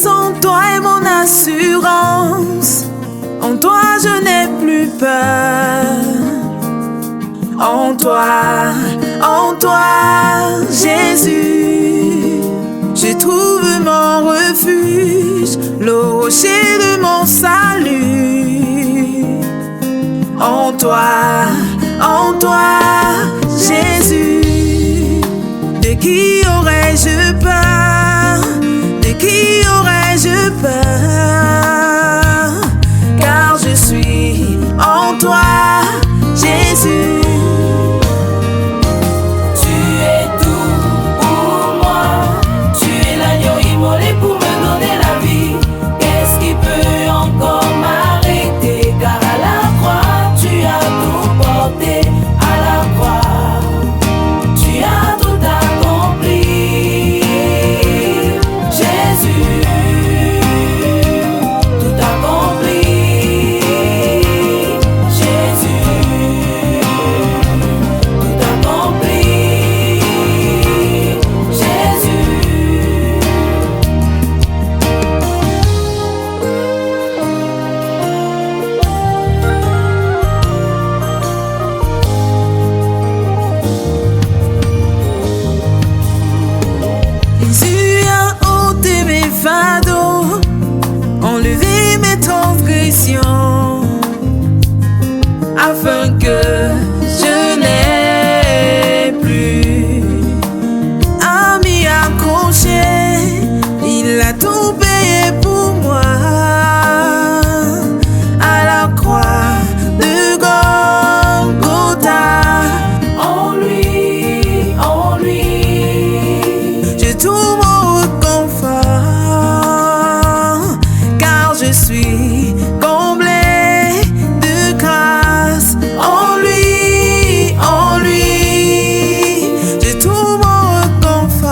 force en toi est mon assurance. En toi je n'ai plus peur. En toi, Jésus, je trouve mon refuge, le rocher de mon salut. En toi, Jésus, de qui aurais-je peur? De qui aurais-je peur? Car je suis en toi, Jésus. Tu es tout pour moi. Tu es l'agneau immolé pour me donner la vie. Qu'est-ce qui peut encore m'arrêter? Car à la croix, tu as tout porté. À la croix, tu as tout accompli. Jésus, tout accompli. Jésus, tout accompli. Jésus. Jésus a ôté mes fardeaux, enlevé mes transgressions, afin que je n'ai plus à m'y accrocher. Il a tout payé pour moi à la croix de Golgotha. En lui, Je trouve mon réconfort, car je suis comblé de grâce. En lui, je trouve mon réconfort,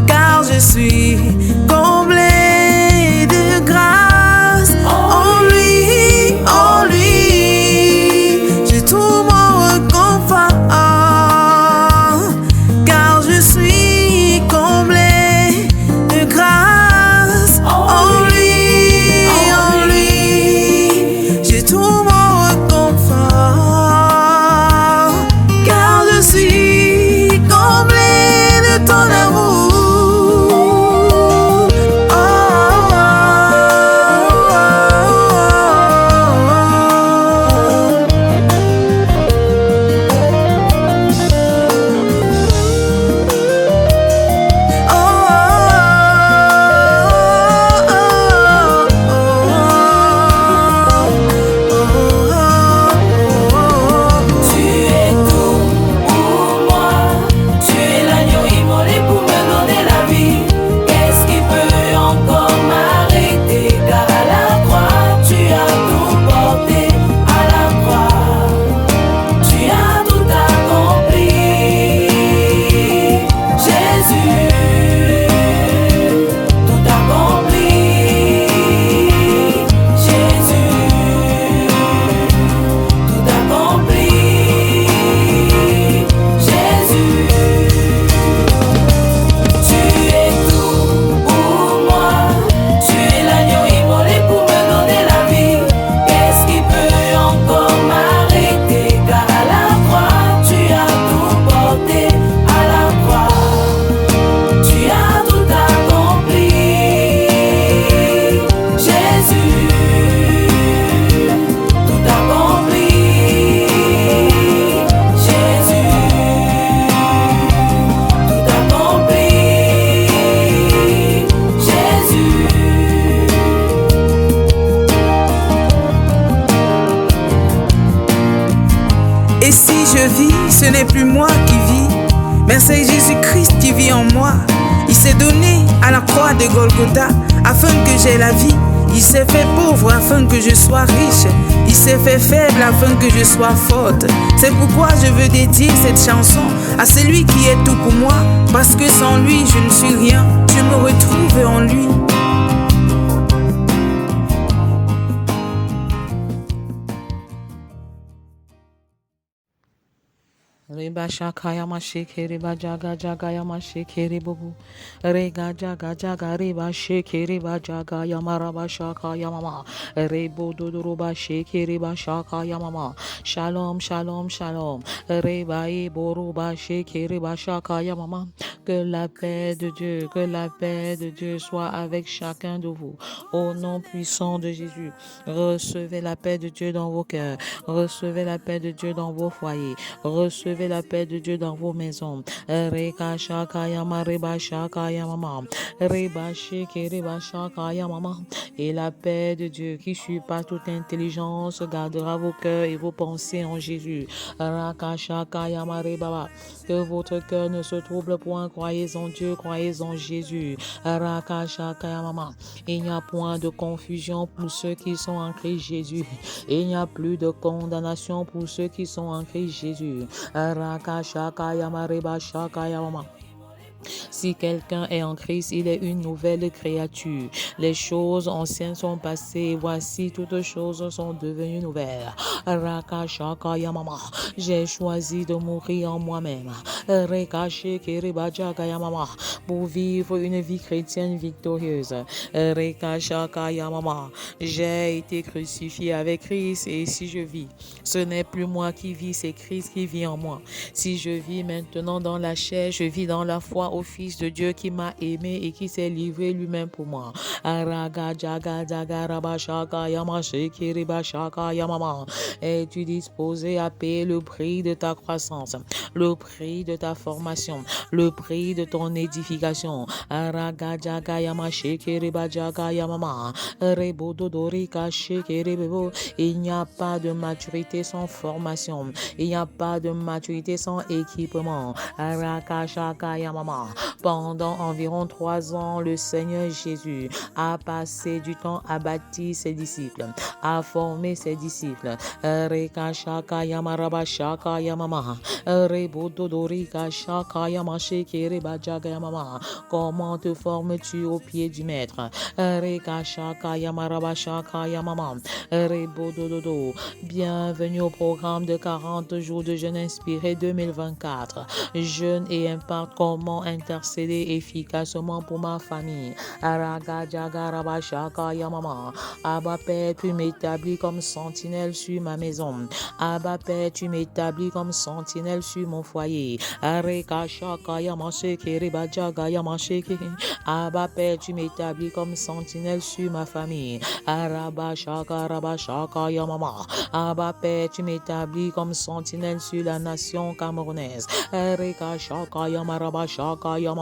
car je suis comblé de grâce. En lui, je trouve mon réconfort, car je suis comblé de grâce. En lui, je trouve mon réconfort, car je suis comblé de ton amour. tu es tout pour moi. Tu es l'agneau immolé pour me donner la vie. Qu'est-ce qui peut encore m'arrêter? Car à la croix, tu as tout porté. À la croix, tu as tout accompli. Jésus, tout accompli. Jésus, tout accompli. Jésus, tu es tout pour moi. Tu es l'agneau immolé pour me donner la vie. Qu'est-ce qui peut encore m'arrêter? Car à la croix, tu as tout porté. À la croix, tu as tout accompli. Jésus, tout accompli. Jésus, tout accompli. Jésus. Et si je vis, ce n'est plus moi qui vis, mais c'est Jésus-Christ qui vit en moi. Il s'est donné à la croix de Golgotha afin que j'aie la vie. Il s'est fait pauvre afin que je sois riche. Il s'est fait faible afin que je sois forte. C'est pourquoi je veux dédier cette chanson à celui qui est tout pour moi, parce que sans lui je ne suis rien. Je me retrouve en lui. Reba shaka yama sheke reba jaga jaga yama sheke rebubu. Rega jaga jaga reba sheke reba jaga yama raba shaka yamama. Rebo dodoroba sheke reba shaka yamama. Shalom, shalom, shalom. Reba eboroba sheke reba shaka yamama. Que la paix de Dieu, que la paix de Dieu soit avec chacun de vous. Au nom puissant de Jésus, recevez la paix de Dieu dans vos cœurs. Recevez la paix de Dieu dans vos foyers. Recevez la paix de Dieu dans vos maisons. Reka shaka yama reba shaka yamama. Reba sheke reba shaka yamama. Et la paix de Dieu qui surpasse toute intelligence gardera vos cœurs et vos pensées en Jésus. Raka shaka yama reba. Que votre cœur ne se trouble point. Croyez en Dieu, croyez en Jésus. Raka shaka yamama. Il n'y a point de confusion pour ceux qui sont en Christ Jésus. Il n'y a plus de condamnation pour ceux qui sont en Christ Jésus. Raka shaka yama reba shaka yamama. Si quelqu'un est en Christ, il est une nouvelle créature. Les choses anciennes sont passées. Voici, toutes choses sont devenues nouvelles. Raka shaka yamama. J'ai choisi de mourir en moi-même. Reka sheke reba jaga yamama. Pour vivre une vie chrétienne victorieuse. Reka shaka yamama. J'ai été crucifié avec Christ et si je vis, ce n'est plus moi qui vis, c'est Christ qui vit en moi. Si je vis maintenant dans la chair, je vis dans la foi au Fils de Dieu qui m'a aimé et qui s'est livré lui-même pour moi. Araga jaga jaga raba shaka yama sheke reba shaka yamama. Es-tu disposé à payer le prix de ta croissance, le prix de ta formation, le prix de ton édification? Araga jaga yama sheke reba jaga yamama. Rebo dodorika sheke rebebo. Il n'y a pas de maturité sans formation. Il n'y a pas de maturité sans équipement. Araka shaka yamama. Pendant environ 3 ans, le Seigneur Jésus a passé du temps à bâtir ses disciples, à former ses disciples. Reka shaka yamaraba shaka yamama. Rebo dodorika shaka yamasheke reba jaga yamama. Comment te formes-tu au pied du maître? Reka shaka yamaraba shaka yamama. Rebo dododo. Bienvenue au programme de 40 jours de jeûne inspiré 2024. Jeûne et imparte comment intercéder efficacement pour ma famille. Araga jaga raba shaka yamama. Abba Père, tu m'établis comme sentinelle sur ma maison. Abba Père, tu m'établis comme sentinelle sur mon foyer. Areka shaka yamasheke reba jaga yamasheke. Abba Père, tu m'établis comme sentinelle sur ma famille. Araba shaka yamama. Abba Père, tu m'établis comme sentinelle sur la nation camerounaise. Reka shaka yamaraba shaka yamama.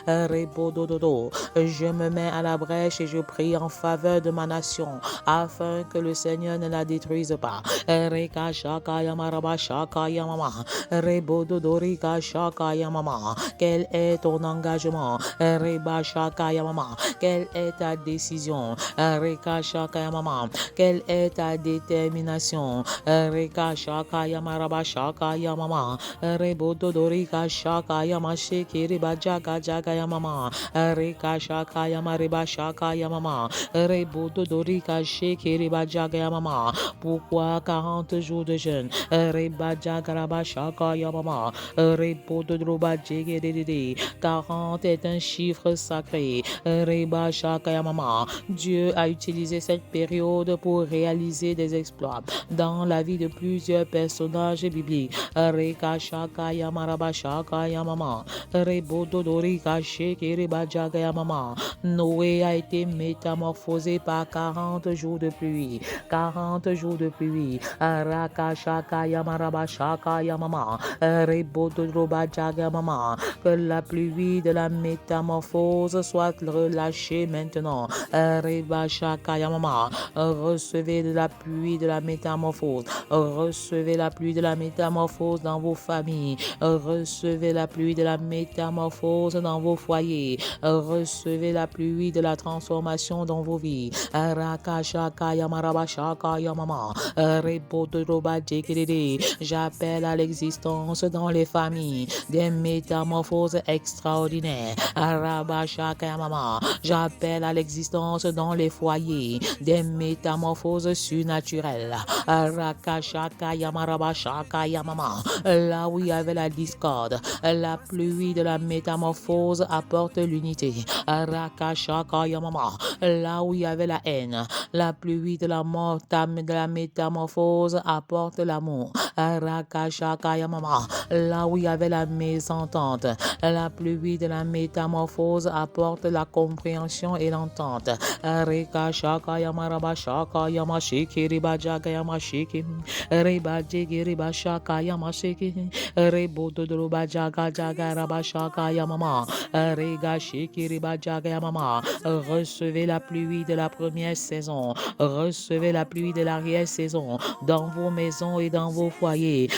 Rebo dododo. Je me mets à la brèche et je prie en faveur de ma nation afin que le Seigneur ne la détruise pas. Reka shaka yamaraba shaka yamama. Rebo dodorika shaka yamama. Quel est ton engagement? Reba shaka yamama. Quelle est ta décision? Reka shaka yamama. Quelle est ta détermination? Reka shaka yamaraba shaka yamama. Rebo dodorika shaka yamasheke reba jaga jaga yamama. Reka shaka yamareba shaka yamama. Rebo dodorika sheke reba jaga yamama. Pourquoi 40 jours de jeûne? Reba jaga raba shaka yamama. Rebo dodroba jege dedede. 40 est un chiffre sacré. Reba shaka yamama. Dieu a utilisé cette période pour réaliser des exploits dans la vie de plusieurs personnages bibliques. Reka shaka yamaraba shaka yamama. Rebo dodorika sheke reba jaga yamama. Noé a été métamorphosé par 40 jours de pluie. 40 jours de pluie. Raka shaka yamaraba shaka yamama. Rebo dodroba jaga yamama. Que la pluie de la métamorphose soit relâchée maintenant. Reba shaka yamama. Recevez de la pluie de la métamorphose. Recevez la pluie de la métamorphose dans vos familles. Recevez la pluie de la métamorphose métamorphose dans vos foyers. Recevez la pluie de la transformation dans vos vies. J'appelle à l'existence dans les familles des métamorphoses extraordinaires. J'appelle à l'existence dans les foyers des métamorphoses surnaturelles. Là où il y avait la discorde, la pluie de la métamorphose apporte l'unité. Là où il y avait la haine, la pluie de la métamorphose apporte l'amour. Là où il y avait la mésentente, la pluie de la métamorphose apporte la compréhension et l'entente. Recevez la pluie de la première saison. Recevez la pluie de l'arrière-saison dans vos maisons et dans vos foyers.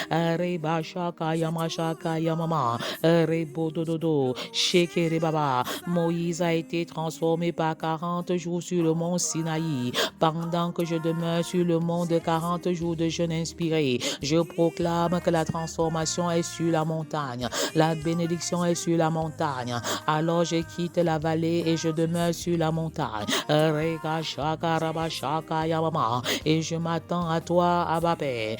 Moïse a été transformé par 40 jours sur le mont Sinaï. Pendant que je demeure sur le mont de 40 jours de jeûne inspiré, je proclame que la transformation est sur la montagne. La bénédiction est sur la montagne. Alors je quitte la vallée et je demeure sur la montagne. Et je m'attends à toi, Abba Père.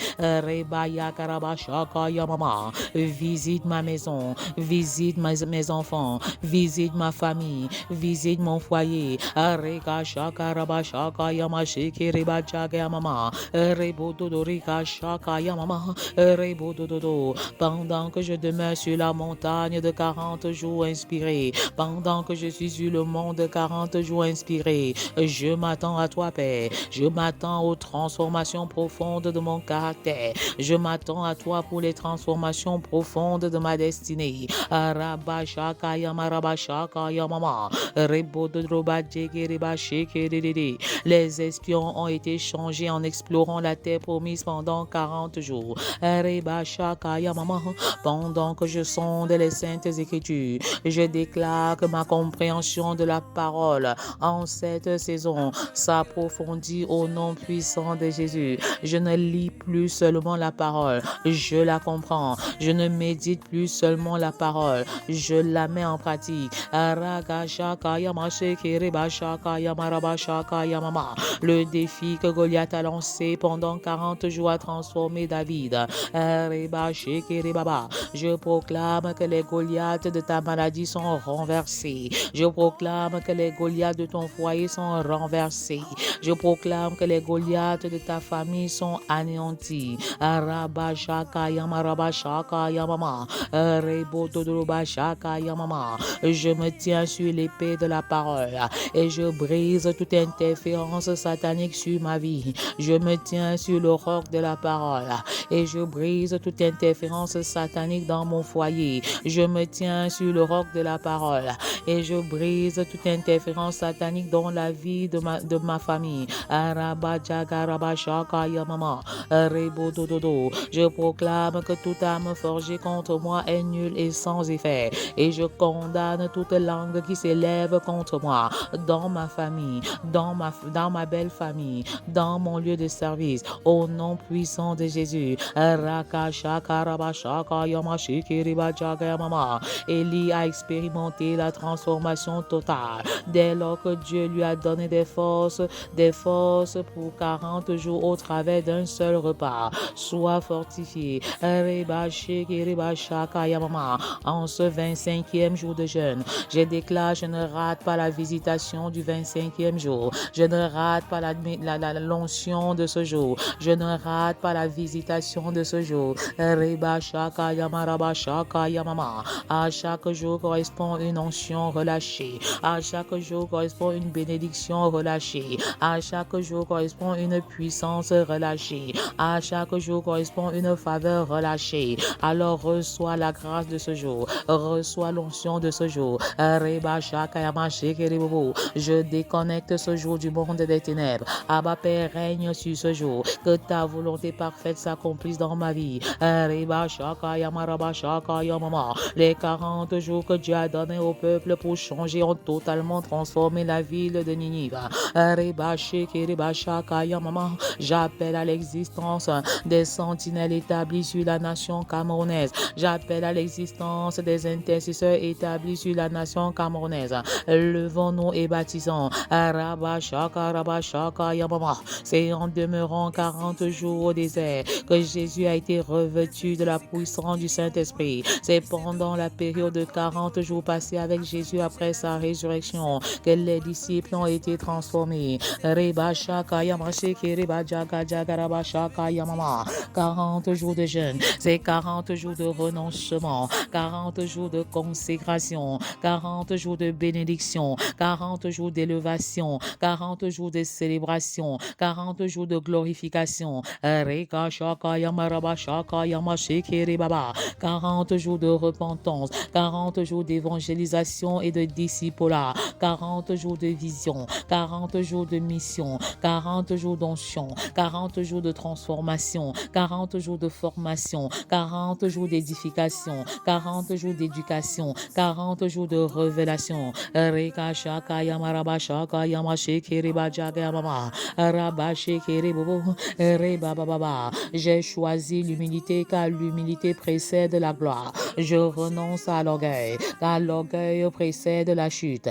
Visite ma maison, visite mes enfants, visite ma famille, visite mon foyer. Pendant que je demeure sur la montagne de 40 jours inspiré, pendant que je suis sur le mont de 40 jours inspiré, je m'attends à toi, Père. Je m'attends aux transformations profondes de mon caractère. Je m'attends à toi pour les transformations profondes de ma destinée. Les espions ont été changés en explorant la terre promise pendant 40 jours. Pendant que je sonde les saintes écritures, je déclare que ma compréhension de la parole en cette saison s'approfondit au nom puissant de Jésus. Je ne lis plus seulement la parole, je la comprends. Je ne médite plus seulement la parole, je la mets en pratique. Le défi que Goliath a lancé pendant 40 jours a transformé David. Je proclame que les Goliaths de ta maladie sont renversés. Je proclame que les Goliaths de ton foyer sont renversés. Je proclame que les Goliaths de ta famille sont anéantis. Je me tiens sur l'épée de la parole et je brise toute interférence satanique sur ma vie. Je me tiens sur le roc de la parole et je brise toute interférence satanique dans mon foyer. Je me tiens sur le roc de la parole et je brise toute interférence satanique dans la vie de ma famille. Je proclame que toute âme forgée contre moi est nulle et sans effet. Et je condamne toute langue qui s'élève contre moi dans ma famille, dans ma belle famille, dans mon lieu de service, au nom puissant de Jésus. Élie a expérimenté la transformation totale dès lors que Dieu lui a donné des forces pour 40 jours au travers d'un seul repas. Sois fortifié. En ce 25e jour de jeûne, je déclare, je ne rate pas la visitation du 25e jour. Je ne rate pas l'onction de ce jour. Je ne rate pas la visitation de ce jour. À chaque jour correspond une onction relâchée. À chaque jour correspond une bénédiction relâchée. À chaque jour correspond une puissance relâchée. À chaque jour correspond une faveur relâchée. Alors reçois la grâce de ce jour. Reçois l'onction de ce jour. Je déconnecte ce jour du monde des ténèbres. Abba Père, règne sur ce jour. Que ta volonté parfaite s'accomplisse dans ma vie. Les 40 40 jours que Dieu a donné au peuple pour changer, ont totalement transformé la ville de Ninive. J'appelle à l'existence des sentinelles établies sur la nation camerounaise. J'appelle à l'existence des intercesseurs établis sur la nation camerounaise. Levons-nous et baptisons. C'est en demeurant 40 jours au désert que Jésus a été revêtu de la puissance du Saint-Esprit. C'est pendant la période de 40 jours passés avec Jésus après sa résurrection que les disciples ont été transformés. 40 jours de jeûne, c'est 40 jours de renoncement, 40 jours de consécration, 40 jours de bénédiction, 40 jours d'élévation, 40 jours de célébration, 40 jours de glorification, 40 jours de repentance, 40 jours d'évangélisation et de discipulat, 40 jours de vision, 40 jours de mission, 40 jours d'onction, 40 jours de transformation, 40 jours de formation, 40 jours d'édification, 40 jours d'éducation, 40 jours de révélation. J'ai choisi l'humilité car l'humilité précède la gloire. Je renonce à l'orgueil car l'orgueil précède la chute.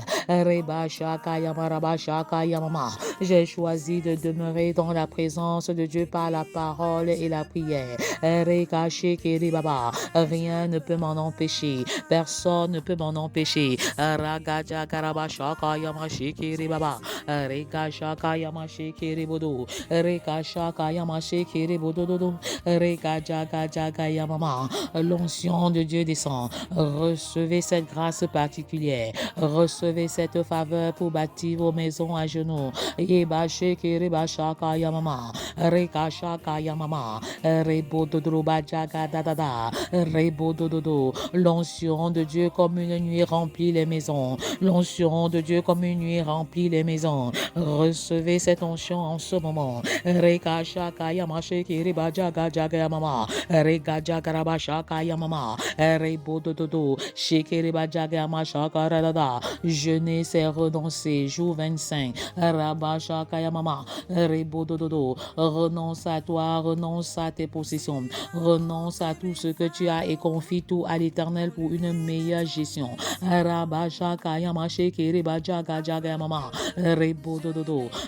J'ai choisi de demeurer dans la présence de Dieu par la parole et la prière. Rien ne peut m'en empêcher. Personne ne peut m'en empêcher. L'onction de Dieu descend. Recevez cette grâce particulière. Recevez cette faveur pour bâtir vos maisons à genoux. L'onction de Dieu comme une nuit remplit les maisons. L'onction de Dieu comme une nuit remplit les maisons. Recevez cette onction en ce moment. Jeûner, c'est renoncer. Jour 25. Renonce à toi, renonce à tes possessions, renonce à tout ce que tu as et confie tout à l'Éternel pour une meilleure gestion.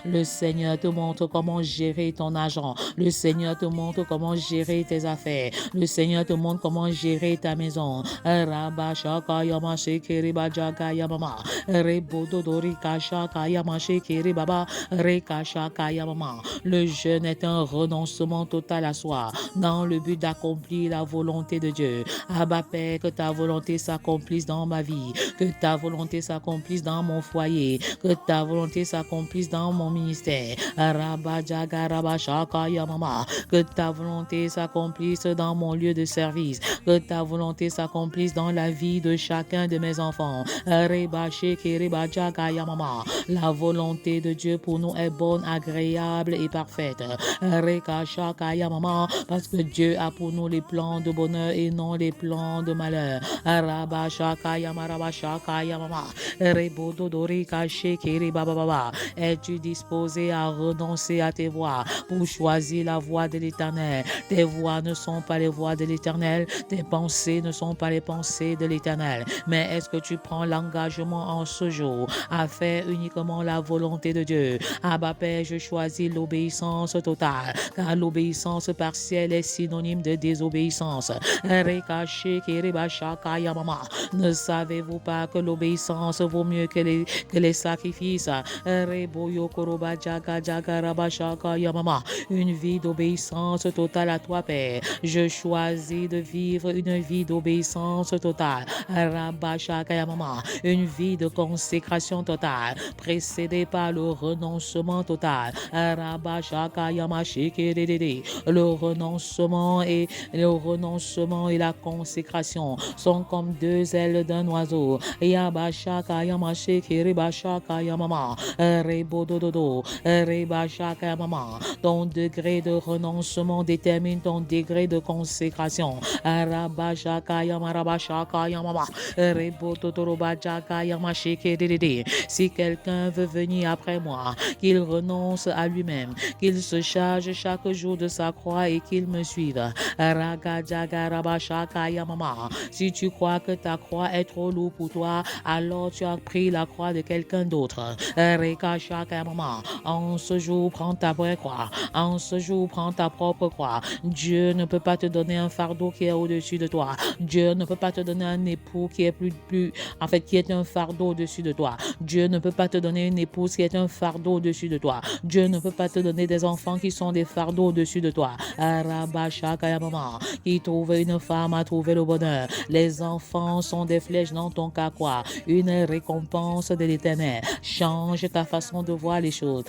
Le Seigneur te montre comment gérer ton argent. Le Seigneur te montre comment gérer tes affaires. Le Seigneur te montre comment gérer ta maison. Le jeûne est un renoncement total à soi dans le but d'accomplir la volonté de Dieu. Abba Père, que ta volonté s'accomplisse dans ma vie, que ta volonté s'accomplisse dans mon foyer, que ta volonté s'accomplisse dans mon ministère. Que ta volonté s'accomplisse dans mon lieu de service, que ta volonté s'accomplisse dans la vie de chacun de mes enfants. La volonté de Dieu pour nous est bonne, agréable et parfaite. Parce que Dieu a pour nous les plans de bonheur et non les plans de malheur. Es-tu disposé à renoncer à tes voies pour choisir la voie de l'Éternel? Tes voies ne sont pas les voies de l'Éternel, tes pensées ne sont pas les pensées de l'Éternel. Mais est-ce que tu prends l'engagement en ce jour à faire uniquement la volonté de Dieu? Abba Père, je choisis l'obéissance totale, car l'obéissance partielle est synonyme de désobéissance. Ne savez-vous pas que l'obéissance vaut mieux que les sacrifices? Une vie d'obéissance totale à toi, Père. Je choisis de vivre une vie d'obéissance totale. Une vie de consécration totale, précédée par le renoncement total. Le renoncement et la consécration sont comme deux ailes d'un oiseau. Ton degré de renoncement détermine ton degré de consécration. Si quelqu'un veut venir après moi, qu'il renonce à lui-même, qu'il se charge chaque jour de sa croix et qu'il me suive. Si tu crois que ta croix est trop lourde pour toi, alors tu as pris la croix de quelqu'un d'autre. En ce jour, prends ta vraie croix. En ce jour, prends ta propre croix. Dieu ne peut pas te donner un fardeau qui est au-dessus de toi. Dieu ne peut pas te donner un époux qui est qui est un fardeau au-dessus de toi. Dieu ne peut pas te donner une épouse qui est un fardeau au-dessus de toi. Dieu ne peut pas te donner des enfants qui sont des fardeaux au-dessus de toi. Qui trouve une femme a trouvé le bonheur. Les enfants sont des flèches dans ton carquois. Une récompense de l'Éternel. Change ta façon de voir les choses.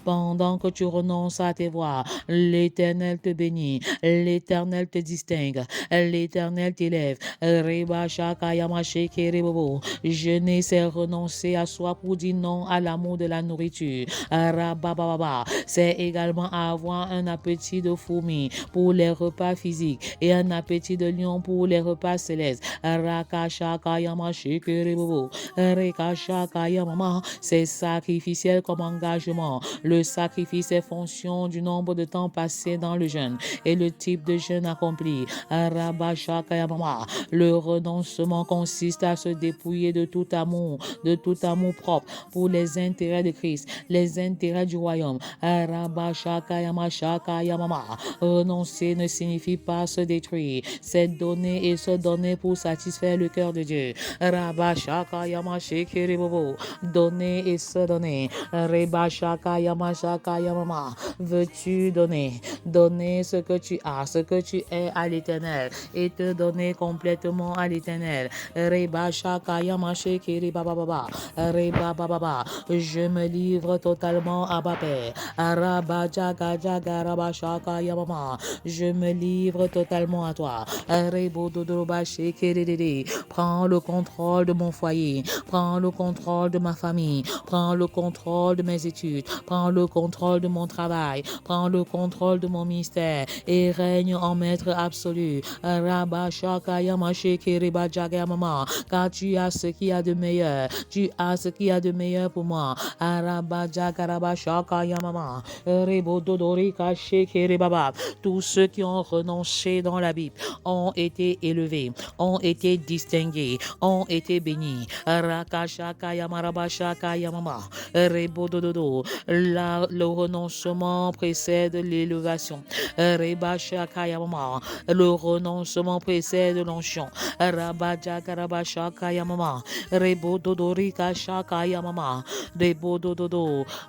Pendant que tu renonces à tes voies, l'Éternel te bénit, l'Éternel te distingue, l'Éternel t'élève. Jeûner, c'est renoncer à soi pour dire non à l'amour de la nourriture. C'est également avoir un appétit de fourmi pour les repas physiques et un appétit de lion pour les repas célestes. C'est sacrificiel comme engagement. Le sacrifice est fonction du nombre de temps passé dans le jeûne et le type de jeûne accompli. Le renoncement consiste à se dépouiller de tout amour propre pour les intérêts de Christ, les intérêts du royaume. Renoncer ne signifie pas se détruire, c'est donner et se donner pour satisfaire le cœur de Dieu. Donner et se donner. Veux-tu donner? Donner ce que tu as, ce que tu es à l'Éternel et te donner complètement à l'Éternel. Je me livre totalement à ma Père. Je me livre totalement à toi. Prends le contrôle de mon foyer. Prends le contrôle de ma famille. Prends le contrôle de mes études. Prends le contrôle de mon travail. Prends le contrôle de mon ministère et règne en maître absolu. Car tu as ce qu'il y a de meilleur. Tu as ce qu'il y a de meilleur pour moi. Tous ceux qui ont renoncé dans la Bible ont été élevés, ont été distingués, ont été bénis. Le renoncement précède l'élévation. Le renoncement précède l'onction.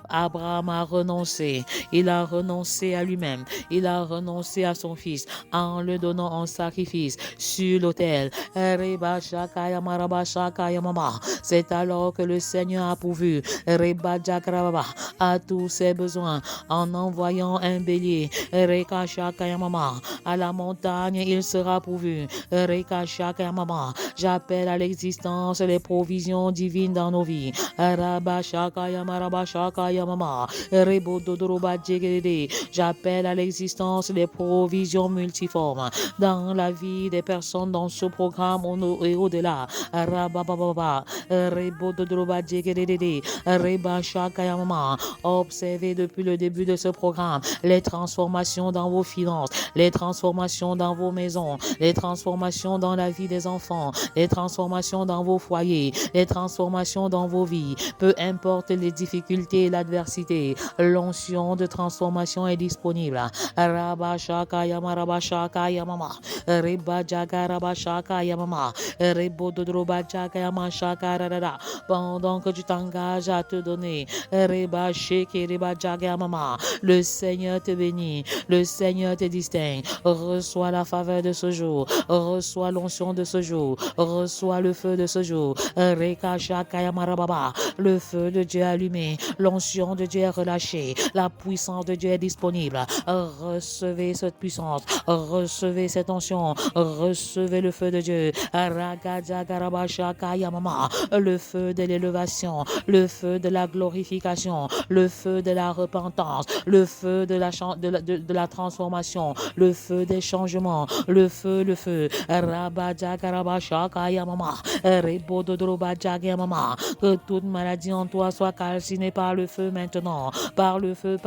Abraham a renoncé. Il a renoncé à lui-même. Il a renoncé à son fils en le donnant en sacrifice sur l'autel. C'est alors que le Seigneur a pourvu à tous ses besoins en envoyant un bélier. À la montagne, il sera pourvu. J'appelle à l'existence les provisions divines dans nos vies. J'appelle à l'existence les provisions multiformes dans la vie des personnes dans ce programme et au-delà. Observez depuis le début de ce programme les transformations dans vos finances, les transformations dans vos maisons, les transformations dans la vie des enfants, les transformations dans vos foyers, les transformations dans vos vies. Peu importe les difficultés et l'adversité, l'onction de transformation est disponible. Pendant que tu t'engages à te donner, le Seigneur te bénit, le Seigneur te distingue. Reçois la faveur de ce jour, reçois l'onction de ce jour, reçois le feu de ce jour. Le feu de Dieu est allumé, l'onction de Dieu est relâchée, la puissance de Dieu est disponible. Recevez cette puissance, recevez cette onction, recevez le feu de Dieu. Le feu de l'élévation, le feu de la la glorification, le feu de la repentance, le feu de la transformation, le feu des changements, le feu, Rabba-jaga-rabba-shaka-yamama, Rebo-dodoro-ba-jaga-yamama. Que toute maladie en toi soit calcinée par le feu maintenant, par le feu,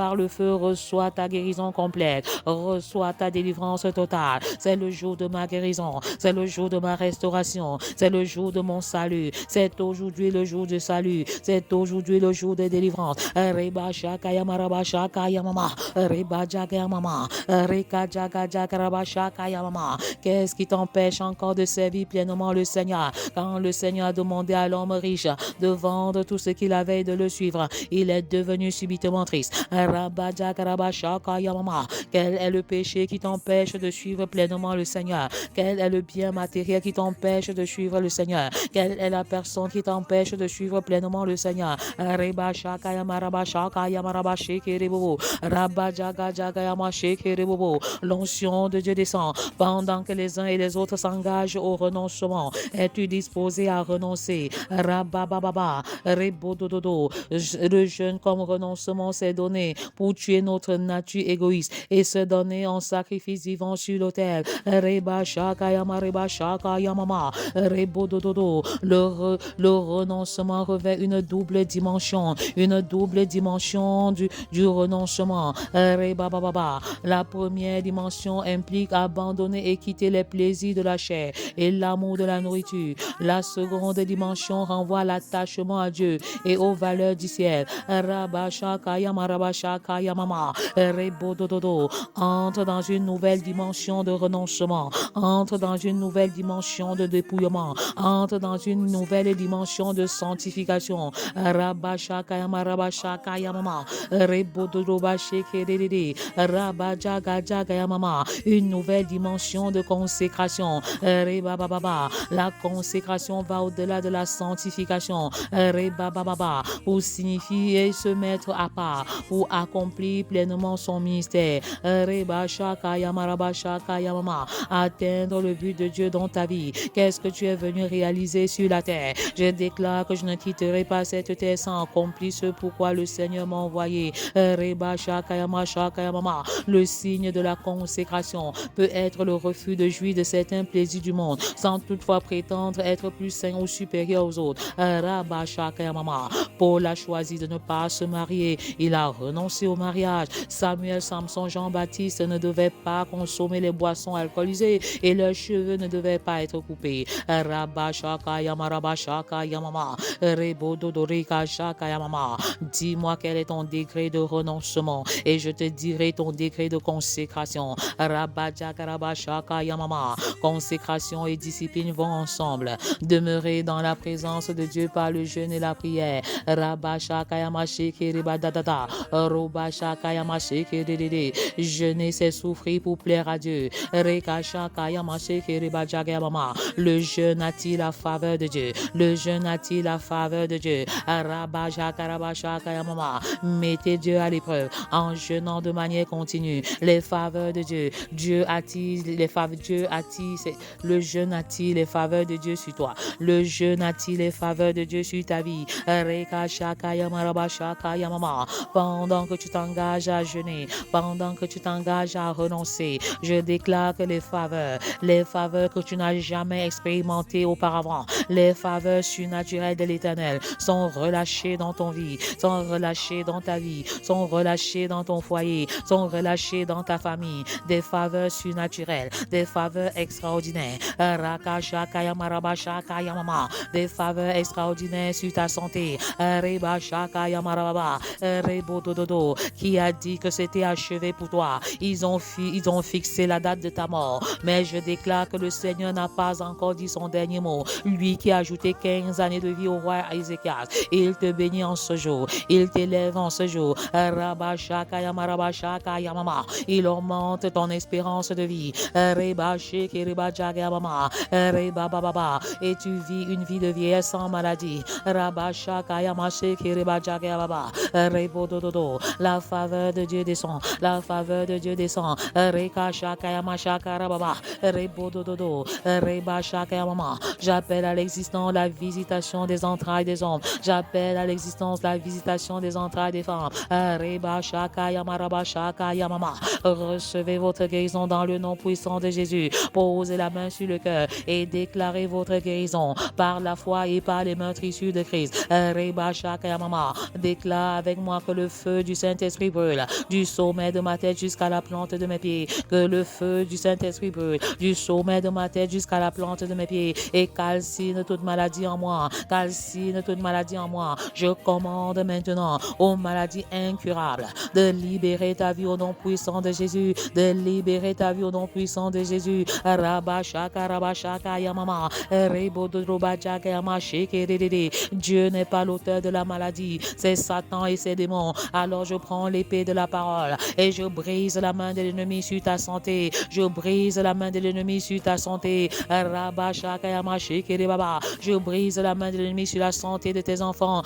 reçois ta guérison complète, reçois ta délivrance totale. C'est le jour de ma guérison, c'est le jour de ma restauration, c'est le jour de mon salut, c'est aujourd'hui le jour du salut, c'est aujourd'hui le jour de délivrance. Reba shaka yamaraba shaka yamama, reba jaga yamama, reka jaga jaga raba shaka yamama. Qu'est-ce qui t'empêche encore de servir pleinement le Seigneur? Quand le Seigneur a demandé à l'homme riche de vendre tout ce qu'il avait et de le suivre, il est devenu subitement triste. Raba jaga raba shaka yamama. Quel est le péché qui t'empêche de suivre pleinement le Seigneur? Quel est le bien matériel qui t'empêche de suivre le Seigneur? Quelle est la personne qui t'empêche de suivre pleinement le Seigneur? Reba shaka yamaraba shaka yamaraba shekerebobo. Rabba jaga jaga yama shekerebobo. L'onction de Dieu descend pendant que les uns et les autres s'engagent au renoncement. Es-tu disposé à renoncer? Rabba baba rebo dododo. Le jeûne comme renoncement s'est donné pour tuer notre nature égoïste et se donner en sacrifice vivant sur l'autel. Reba shaka yama reba shaka yamama rebo dododo. Le renoncement revêt une double dimension du renoncement. Reba baba. La première dimension implique abandonner et quitter les plaisirs de la chair et l'amour de la nourriture. La seconde dimension renvoie à l'attachement à Dieu et aux valeurs du ciel. Rabba shaka yama rabba shaka yamama rebo dododo. Entre dans une nouvelle dimension de renoncement, entre dans une nouvelle dimension de dépouillement, entre dans une nouvelle dimension de sanctification. Rabba shaka yama rabba shaka yamama rebo dododo ba shekerede rabba jaga jaga yamama. Une nouvelle dimension de consécration. Reba baba. La consécration va au-delà de la sanctification. Reba baba. Pour signifier se mettre à part, pour accomplir pleinement son ministère. Reba shaka yamaraba shaka yamama. Atteindre le but de Dieu dans ta vie. Qu'est-ce que tu es venu réaliser sur la terre? Je déclare que je ne quitterai pas cette terre sans accomplir ce pourquoi le Seigneur m'a envoyé. Reba shaka yamama. Le signe de la consécration peut être le refus de jouir de certains plaisirs du monde, sans toutefois prétendre être plus saint ou supérieur aux autres. Rabba shaka yamama. Paul a choisi de ne pas se marier. Il a renoncé au mariage. Samuel, Samson, Jean-Baptiste ne devaient pas consommer les boissons alcoolisées et leurs cheveux ne devaient pas être coupés. Rabba shaka yama rabba shaka yamama. Rebo dodorika shaka yamama. Dis-moi quel est ton degré de renoncement et je te dirai ton degré de consécration. Rabba jaka rabba shaka yamama. Consécration et discipline vont ensemble. Demeurer dans la présence de Dieu par le jeûne et la prière. Rabba shaka yama shekeriba dadada. Roba shaka yama shekerede. Jeûner c'est souffrir pour plaire à Dieu. Reka shaka yama shekeriba jaga yamama. Le jeûne attire la faveur de Dieu. Le jeûne attire la faveur de Dieu. Rabba shaka rabba shaka yamama. Mettez Dieu à l'épreuve en jeûnant de manière continue. Les faveurs de Dieu. Dieu attire les faveurs. Dieu attire. Le jeûne attire les faveurs de Dieu sur toi. Le jeûne attire les faveurs de Dieu sur ta vie. Reka shaka yama rabba shaka yamama. Pendant que tu t'engages à jeûner, pendant que tu t'engages à renoncer, je déclare que les faveurs que tu n'as jamais expérimentées auparavant, les faveurs surnaturelles de l'Éternel sont relâchées dans ton vie, sont relâchées dans ta vie, sont relâchées dans ton foyer, sont relâchées dans ta famille. Des faveurs surnaturelles, des faveurs extraordinaires. Raka shaka yama rabba shaka yamama. Des faveurs extraordinaires sur ta santé. Reba shaka yama rabba. Rebo dododo. Qui a dit que c'était achevé pour toi? Ils ont fixé la date de ta mort. Mais je déclare que le Seigneur n'a pas encore dit son dernier mot. Lui qui a ajouté 15 années de vie au roi Ézéchias. Il te bénit en ce jour. Il t'élève en ce jour. Rabba shaka yama rabba shaka yamama. Il augmente ton espérance de vie. Reba sheke reba jaga yamama. Reba baba. Et tu vis une vie de vieillesse sans maladie. Rabba shaka yama sheke reba jaga yamama. Rebo dododo. La faveur de Dieu descend. La faveur de Dieu descend. Reka shaka yama shaka rababa. Rebo dododo. Reba shaka yamama. J'appelle à l'existence la visitation des entrailles des hommes. J'appelle à l'existence, la visitation des entrailles des femmes. Reba Shaka Yamaraba Shaka Yamama. Recevez votre guérison dans le nom puissant de Jésus. Posez la main sur le cœur et déclarez votre guérison par la foi et par les meurtrissures de Christ. Reba Shaka Yamama. Déclare avec moi que le feu du Saint-Esprit brûle du sommet de ma tête jusqu'à la plante de mes pieds. Que le feu du Saint-Esprit brûle du sommet de ma tête jusqu'à la plante de mes pieds et calcine toute maladie en moi. Calcine toute maladie en moi. Je commande maintenant aux maladies incurables de libérer ta vie au nom puissant de Jésus. De libérer ta vie au nom puissant de Jésus. Rabashaka Yamama. Dieu n'est pas l'auteur de la maladie, c'est Satan et ses démons. Alors je prends l'épée de la parole et je brise la main de l'ennemi sur ta santé. Je brise la main de l'ennemi sur ta santé. Je brise la main de l'ennemi sur la santé de tes enfants.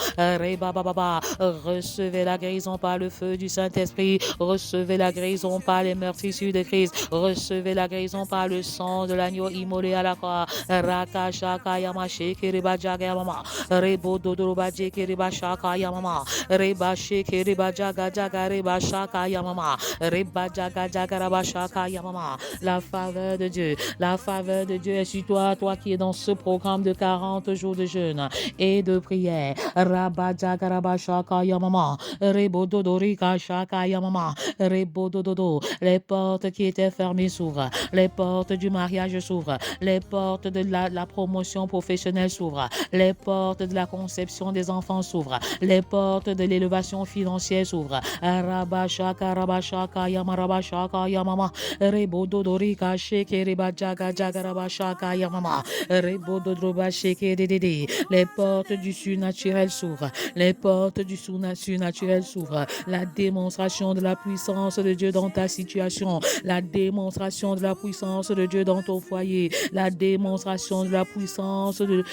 Recevez la guérison par le feu du Saint-Esprit. Recevez la guérison par les meurtrissures de Christ. Recevez la guérison par le sang de l'agneau immolé à la croix. Rakashaka Yamashe Kiribajaga Yamama. Rebo Dodorobaje Kiribashaka Yamama. Reba Shekiriba Jaga Jaga Reba Shaka Yamama. Reba Jaga Jaga Raba Shaka Yamama. La faveur de Dieu. La faveur de Dieu est sur toi, toi qui es dans ce programme de 40 jours de jeûne et de prière. Raba Jaga Raba Shaka Yamama. Rebo Dodorika Shaka Yamama. Rebo Dododo. Les portes qui étaient fermées s'ouvrent. Les portes du mariage s'ouvrent. Les portes de la promotion professionnelle s'ouvrent. Les portes de la conception des enfants s'ouvrent. Les portes de l'élevation financière s'ouvrent. Rabashaka Rabashaka Yamarabashaka Yamama. Rebo Dodorika Sheke Reba Jaga Jaga Rabashaka Yamama. Rebo Dodroba Sheke Dede. Les portes du surnaturel s'ouvrent. Les portes du surnaturel s'ouvrent. La démonstration de la puissance de Dieu dans ta situation. La démonstration de la puissance de Dieu dans ton foyer. La démonstration de la puissance de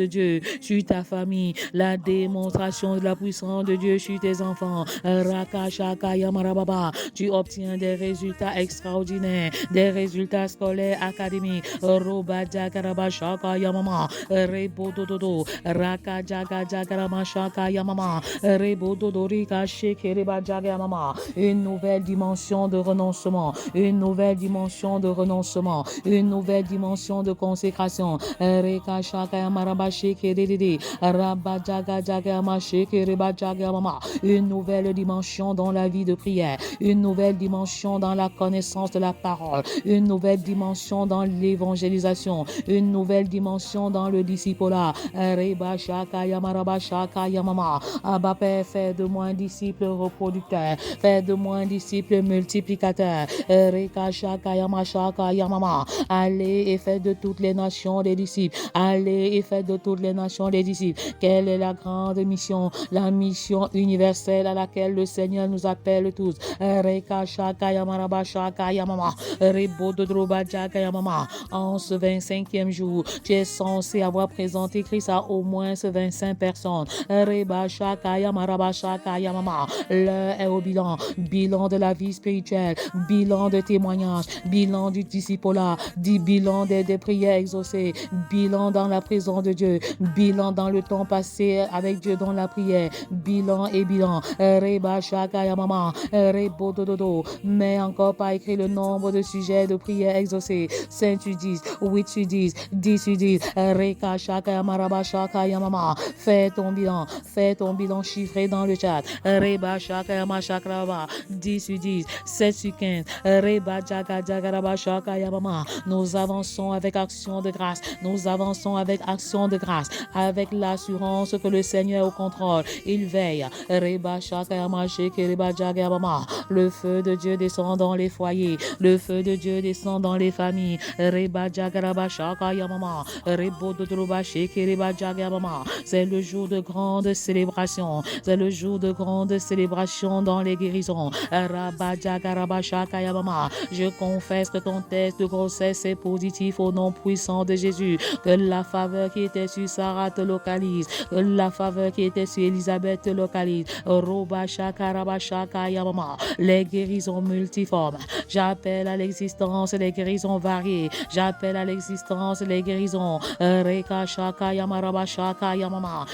Dieu sur ta famille. La démonstration de la puissance de Dieu sur tes enfants. Rakashaka Yamarababa. Tu obtiens des résultats extraordinaires, des résultats scolaires, académiques. Robaja Karabashaka Yamama. Rebo Dododo. Rakajaga Jagarabashaka Yamama. Rebo Dodorika Shekereba Jagamama. Une nouvelle dimension de renoncement. Une nouvelle dimension de renoncement. Une nouvelle dimension de consécration. Rekashaka Yamarabashi Kedede. Rabajaga Jagamashi Kereba Jagamama. Une nouvelle dimension dans la vie de prière. Une nouvelle dimension dans la connaissance de la parole. Une nouvelle dimension dans l'évangélisation. Une nouvelle dimension dans le discipulat. Reba Shaka Yamaraba Shaka Yamama. Abba Père, fais de moi un disciple reproducteur. Fais de moi un disciple multiplicateur. Reka Shaka Yamashaka Yamama. Allez et faites de toutes les nations des disciples. Allez et faites de toutes les nations des disciples. Quelle est la grande mission? La mission universelle à laquelle le Seigneur nous appelle tous. Reka Shaka Yamaraba Shaka Yamama. Rebo Dodroba Jaka Yamama. En ce 25e jour, tu es censé avoir présenté Christ à au moins 25 personnes. Reba Shaka Yamaraba Shaka Yamama. L'heure est au bilan. Bilan de la vie spirituelle. Bilan de témoignage. Bilan du discipulat. Bilan des prières exaucées. Bilan dans la présence de Dieu. Bilan dans le temps passé avec Dieu dans la prière. Bilan et bilan. Reba Shaka Yamama. Rebo Dododo. Mais encore pas écrit le nombre de sujets de prière exaucés. 5 sur 10, 8 sur 10, 10 sur 10. Reka Shaka Yamaraba Shaka Yamama. Fais ton bilan chiffré dans le chat. Reba Shaka Yamashaka 10 sur 10, 7 sur 15. Reba Jaga Jagaraba Shaka Yamama. Nous avançons avec action de grâce. Nous avançons avec action de grâce. Avec l'assurance que le Seigneur est au contrôle. Il veille. Reba Shaka Yamashaka Reba Jaga Yamama. Le feu de Dieu descend dans les foyers. Le feu de Dieu descend dans les familles. Reba Jagaraba Shaka Yamama. Rebo Dodroba Sheke Reba Jaga Yamama. C'est le jour de grande célébration. C'est le jour de grande célébration dans les guérisons. Rabba Jagaraba Shaka Yamama. Je confesse que ton test de grossesse est positif au nom puissant de Jésus. Que la faveur qui était sur Sarah te localise. Que la faveur qui était sur Elisabeth te localise. Roba Shaka Rabba Shaka Yamama. Les guérisons multiformes. J'appelle à l'existence les guérisons variées. J'appelle à l'existence les guérisons. Reka Shaka Yamaraba Shaka Yamama.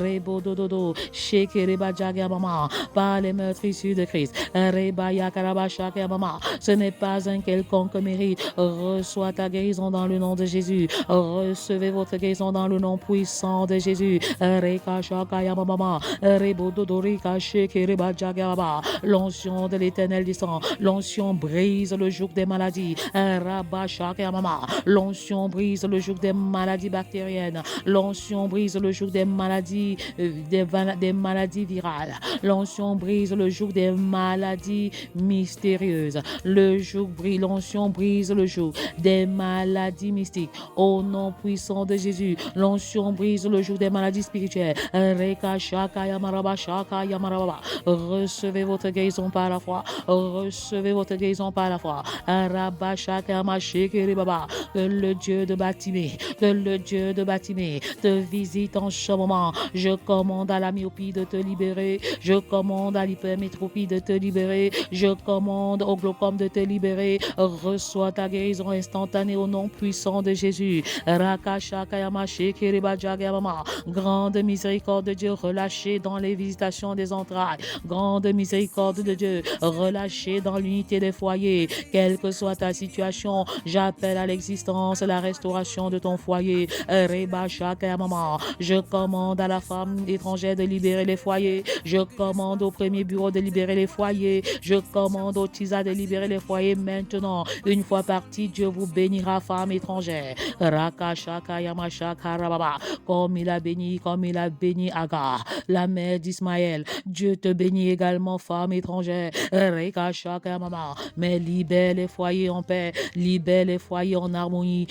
Rebo dododo, Shekereba jaga mama, par les meurtres issus de Christ. Reba yakaraba shaka mama, ce n'est pas un quelconque mérite. Reçois ta guérison dans le nom de Jésus. Recevez votre guérison dans le nom puissant de Jésus. Reka shaka mama, Rebo dodorika shekereba jaga mama. L'onction de l'Éternel descend. L'onction brise le joug des maladies. Rabba shaka mama. L'onction brise le joug des maladies bactériennes. L'onction brise le joug des maladies, des maladies virales. L'onction brise le joug des maladies mystérieuses. Le joug brise, l'onction brise le joug des maladies mystiques. Au nom puissant de Jésus, l'onction brise le joug des maladies spirituelles. Reka shaka yamaraba shaka yamaraba. Recevez votre guérison par la foi. Recevez votre guérison par la foi. Rabba shaka yamashikiri baba. Que le Dieu de Batimée, que le Dieu de Batimée te visite en ce moment. Je commande à la myopie de te libérer. Je commande à l'hypermétropie de te libérer. Je commande au glaucome de te libérer. Reçois ta guérison instantanée au nom puissant de Jésus. Grande miséricorde de Dieu relâchée dans les visitations des entrailles. Grande miséricorde de Dieu relâchée dans l'unité des foyers. Quelle que soit ta situation, j'appelle à l'existence la restauration de ton foyer. Je commande à la femme étrangère de libérer les foyers. Je commande au premier bureau de libérer les foyers. Je commande au TISA de libérer les foyers maintenant. Une fois parti, Dieu vous bénira, femme étrangère. Comme il a béni Agar, la mère d'Ismaël. Dieu te bénit également, femme étrangère. Mais libère les foyers en paix. Libère les foyers en harmonie.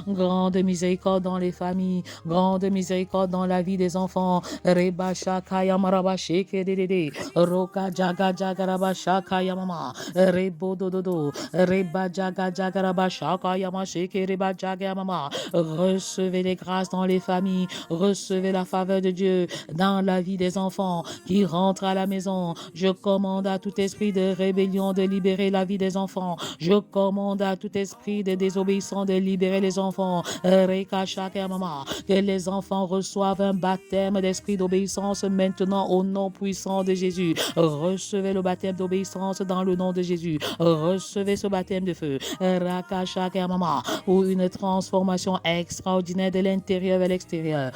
Grande miséricorde dans les familles, grande miséricorde dans la vie des enfants. Reba shaka yamaraba sheke dedede. Roka jaga jagaraba shaka yamama. Rebo dododo. Reba jaga jagaraba shaka yama sheke reba jaga yamama. Recevez les grâces dans les familles. Recevez la faveur de Dieu dans la vie des enfants qui rentrent à la maison. Je commande à tout esprit de rébellion de libérer la vie des enfants. Je commande à tout esprit de désobéissance de libérer les enfants. Que les enfants reçoivent un baptême d'esprit d'obéissance maintenant au nom puissant de Jésus. Recevez le baptême d'obéissance dans le nom de Jésus. Recevez ce baptême de feu. Pour une transformation extraordinaire de l'intérieur vers l'extérieur.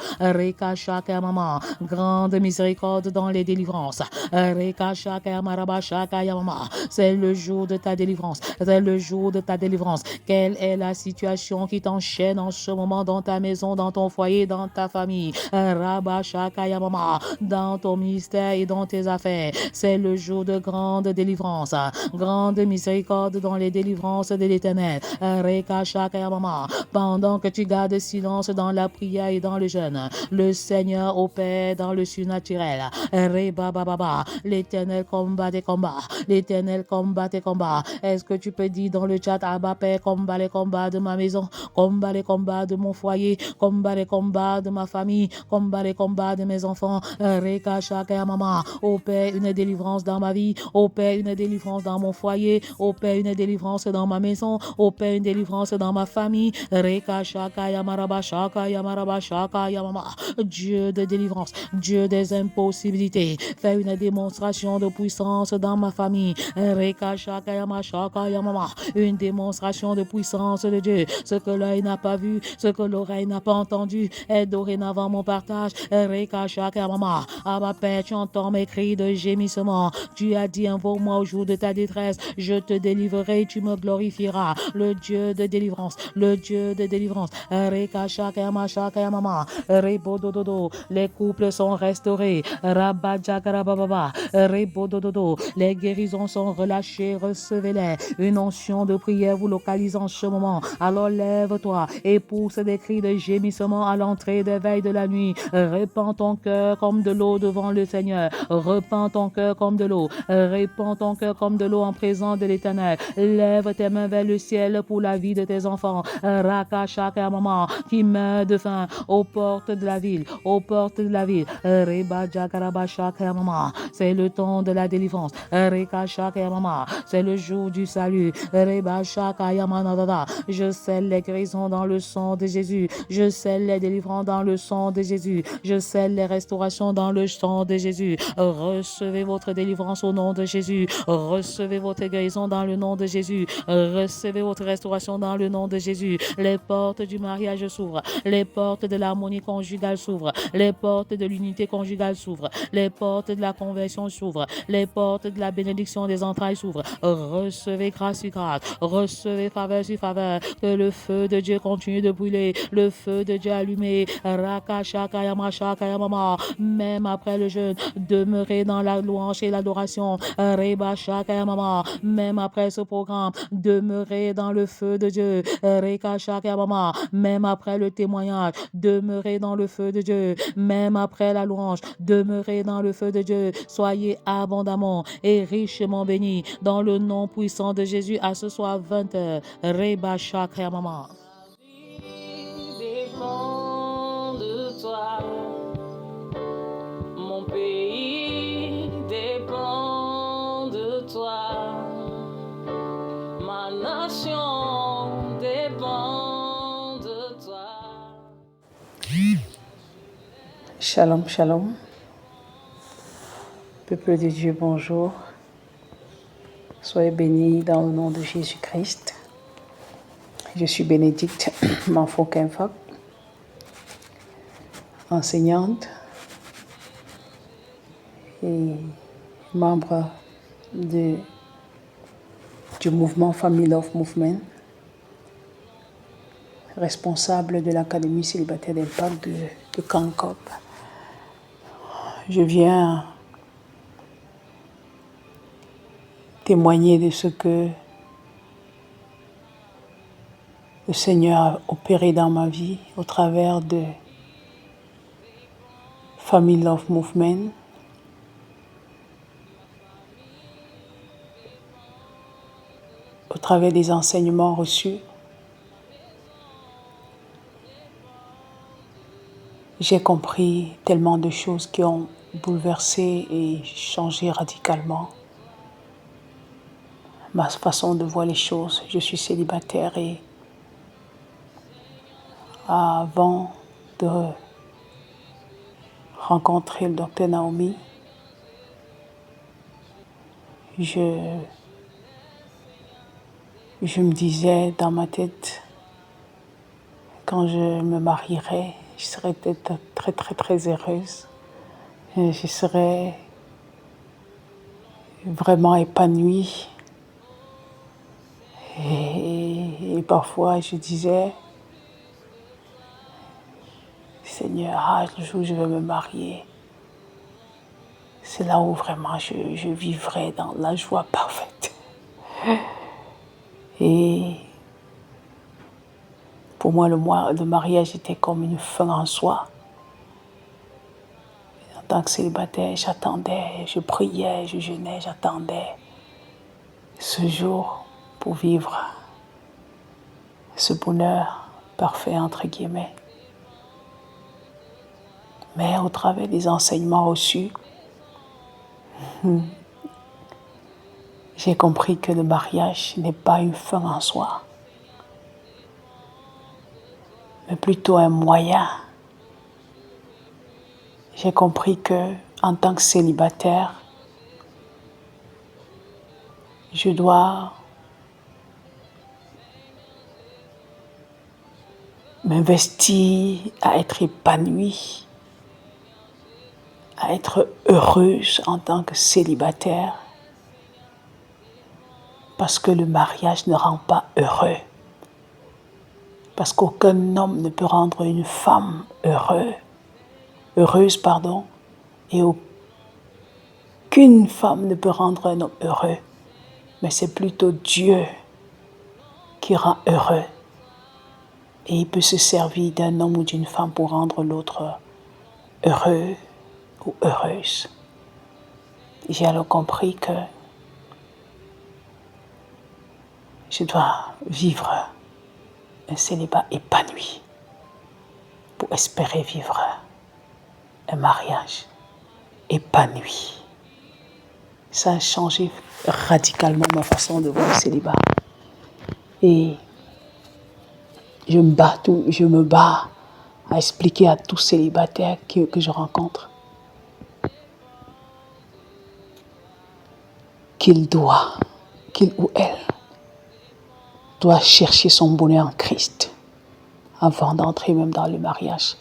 Grande miséricorde dans les délivrances. C'est le jour de ta délivrance. C'est le jour de ta délivrance. Quelle est la situation qui t'enchaîne en ce moment dans ta maison, dans ton foyer, dans ta famille? Dans ton ministère et dans tes affaires. C'est le jour de grande délivrance. Grande miséricorde dans les délivrances de l'Éternel. Pendant que tu gardes silence dans la prière et dans le jeûne, le Seigneur opère dans le surnaturel. L'Éternel combat des combats. L'Éternel combat tes combats. Est-ce que tu peux dire dans le chat, Abba Père, combat les combats de ma maison, combat les combats de mon foyer, combat les combats de ma famille, combat les combats de mes enfants. Opère une délivrance dans ma vie, opère une délivrance dans mon foyer, opère une délivrance dans ma maison, opère une délivrance dans ma famille. Dieu de délivrance, Dieu des impossibilités, fais une démonstration de puissance dans ma famille. Une démonstration de puissance de Dieu. Ce que l'œil n'a pas vu, ce que l'oreille n'a pas entendu, est dorénavant mon partage. Abba Père, tu entends mes cris de gémissement. Tu as dit, invoque-moi au jour de ta détresse. Je te délivrerai, tu me glorifieras. Le Dieu de délivrance, le Dieu de délivrance. Les couples sont restaurés. Les guérisons sont relâchées, recevez-les. Une onction de prière vous localise en ce moment. Alors lève-toi et pousse des cris de gémissement à l'entrée des veilles de la nuit. Répands ton cœur comme de l'eau devant le Seigneur. Répands ton cœur comme de l'eau. Répands ton cœur comme de l'eau en présence de l'Éternel. Lève tes mains vers le ciel pour la vie de tes enfants. Rakashaka maman qui meurt de faim aux portes de la ville. Aux portes de la ville. C'est le temps de la délivrance. C'est le jour du salut. Je sais scelle les guérisons dans le sang de Jésus. Je scelle les délivrances dans le sang de Jésus. Je scelle les restaurations dans le sang de Jésus. Recevez votre délivrance au nom de Jésus. Recevez votre guérison dans le nom de Jésus. Recevez votre restauration dans le nom de Jésus. Les portes du mariage s'ouvrent. Les portes de l'harmonie conjugale s'ouvrent. Les portes de l'unité conjugale s'ouvrent. Les portes de la conversion s'ouvrent. Les portes de la bénédiction des entrailles s'ouvrent. Recevez grâce sur grâce. Recevez faveur sur faveur. Que le feu de Dieu continue de brûler. Le feu de Dieu allumé. Rakashakayama Shakayamama. Même après le jeûne, demeurez dans la louange et l'adoration. Reba Shakayamama. Même après ce programme, demeurez dans le feu de Dieu. Reka Shakayamama. Même après le témoignage, demeurez dans le feu de Dieu. Même après la louange, demeurez dans le feu de Dieu. Soyez abondamment et richement bénis dans le nom puissant de Jésus. À ce soir 20h. Reba Shakayamama. Dépend de toi, mon pays dépend de toi, ma nation dépend de toi. Shalom, shalom. Peuple de Dieu, bonjour. Soyez bénis dans le nom de Jésus-Christ. Je suis Bénédicte Manfo-Kenfak, enseignante et membre du mouvement Family Love Movement, responsable de l'Académie célibataire d'impact de Kankop. Je viens témoigner de ce que le Seigneur a opéré dans ma vie au travers de Family Love Movement. Au travers des enseignements reçus. J'ai compris tellement de choses qui ont bouleversé et changé radicalement ma façon de voir les choses. Je suis célibataire et avant de rencontrer le docteur Naomi, je me disais dans ma tête, quand je me marierai, je serai peut-être très très très heureuse. Je serai vraiment épanouie. Et parfois je disais, Seigneur, le jour où je vais me marier, c'est là où vraiment je vivrai dans la joie parfaite. Et pour moi, le mariage était comme une fin en soi. En tant que célibataire, j'attendais, je priais, je jeûnais, j'attendais ce jour pour vivre ce bonheur parfait, entre guillemets. Mais au travers des enseignements reçus, j'ai compris que le mariage n'est pas une fin en soi, mais plutôt un moyen. J'ai compris que, en tant que célibataire, je dois m'investir à être épanouie, à être heureuse en tant que célibataire, parce que le mariage ne rend pas heureux. Parce qu'aucun homme ne peut rendre une femme heureuse, et aucune femme ne peut rendre un homme heureux, mais c'est plutôt Dieu qui rend heureux. Et il peut se servir d'un homme ou d'une femme pour rendre l'autre heureux ou heureuse. J'ai alors compris que je dois vivre un célibat épanoui pour espérer vivre un mariage épanoui. Ça a changé radicalement ma façon de voir le célibat. Et je me bats à expliquer à tous célibataires que je rencontre qu'il ou elle doit chercher son bonheur en Christ avant d'entrer même dans le mariage.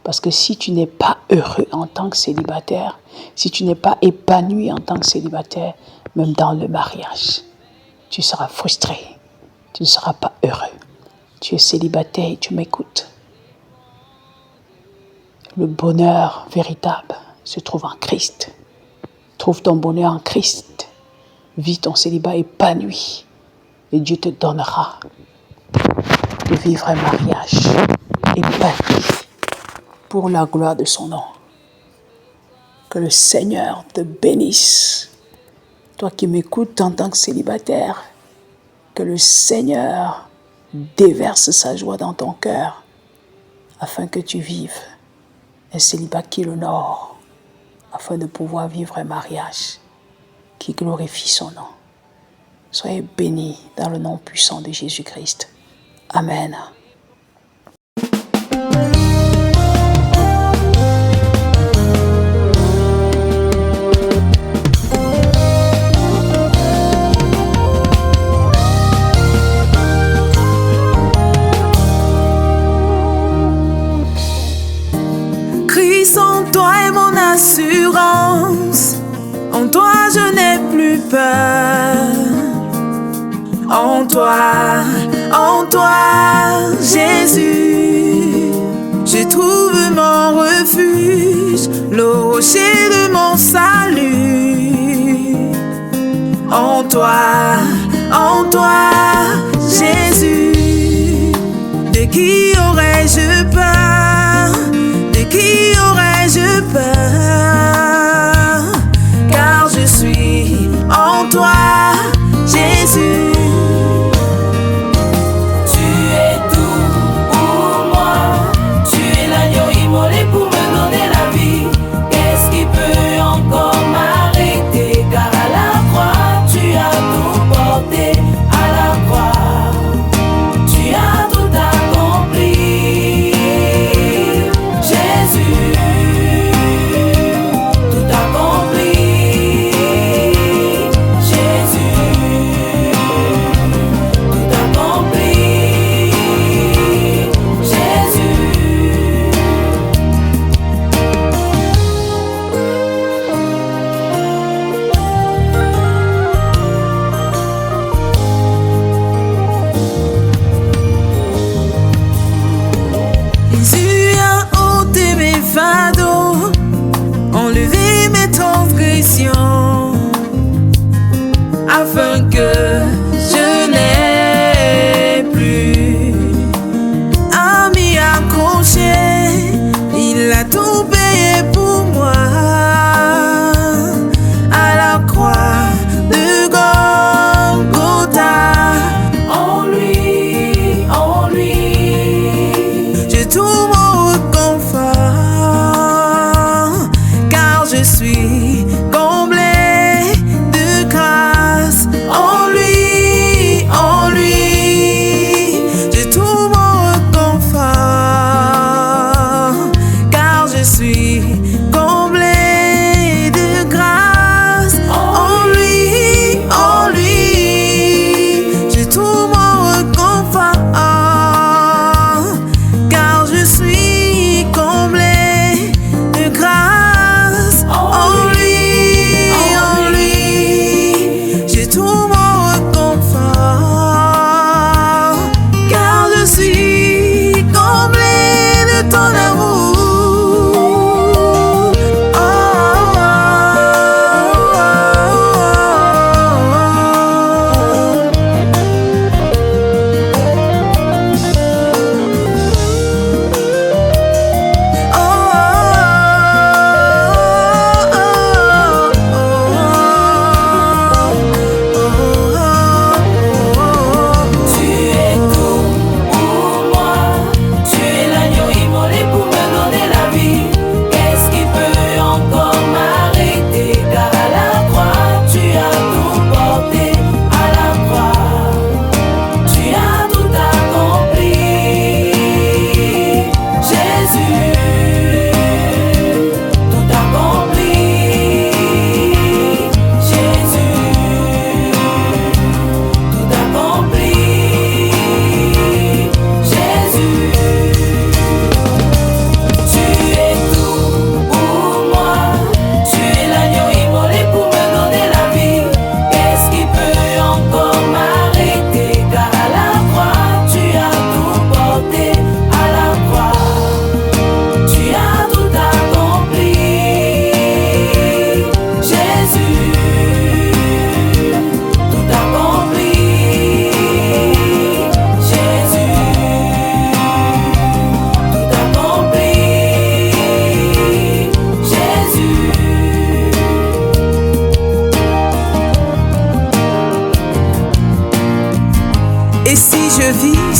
Parce que si tu n'es pas heureux en tant que célibataire, si tu n'es pas épanoui en tant que célibataire, même dans le mariage, tu seras frustré, tu ne seras pas heureux. Tu es célibataire et tu m'écoutes. Le bonheur véritable se trouve en Christ. Trouve ton bonheur en Christ. Vis ton célibat épanoui et Dieu te donnera de vivre un mariage épanoui pour la gloire de son nom. Que le Seigneur te bénisse. Toi qui m'écoutes en tant que célibataire, que le Seigneur déverse sa joie dans ton cœur afin que tu vives un célibat qui l'honore, afin de pouvoir vivre un mariage qui glorifie son nom. Soyez bénis dans le nom puissant de Jésus-Christ. Amen. Christ en toi est mon assurance, en toi je n'ai plus peur. En toi, Jésus, je trouve mon refuge, le rocher de mon salut. En toi, Jésus, de qui aurais-je peur? De qui aurais-je peur? Car je suis en toi, Jésus. Afin que je n'ai plus à m'y accrocher, il a tout payé pour moi à la croix de Golgotha. En lui, je trouve mon réconfort, car je suis comblé de grâce. En lui,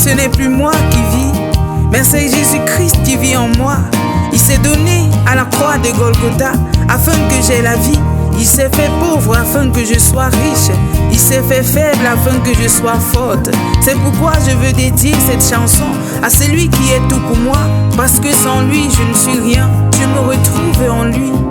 ce n'est plus moi qui vis, mais c'est Jésus-Christ qui vit en moi. Il s'est donné à la croix de Golgotha afin que j'aie la vie. Il s'est fait pauvre afin que je sois riche. Il s'est fait faible afin que je sois forte. C'est pourquoi je veux dédier cette chanson à celui qui est tout pour moi, parce que sans lui je ne suis rien. Je me retrouve en lui.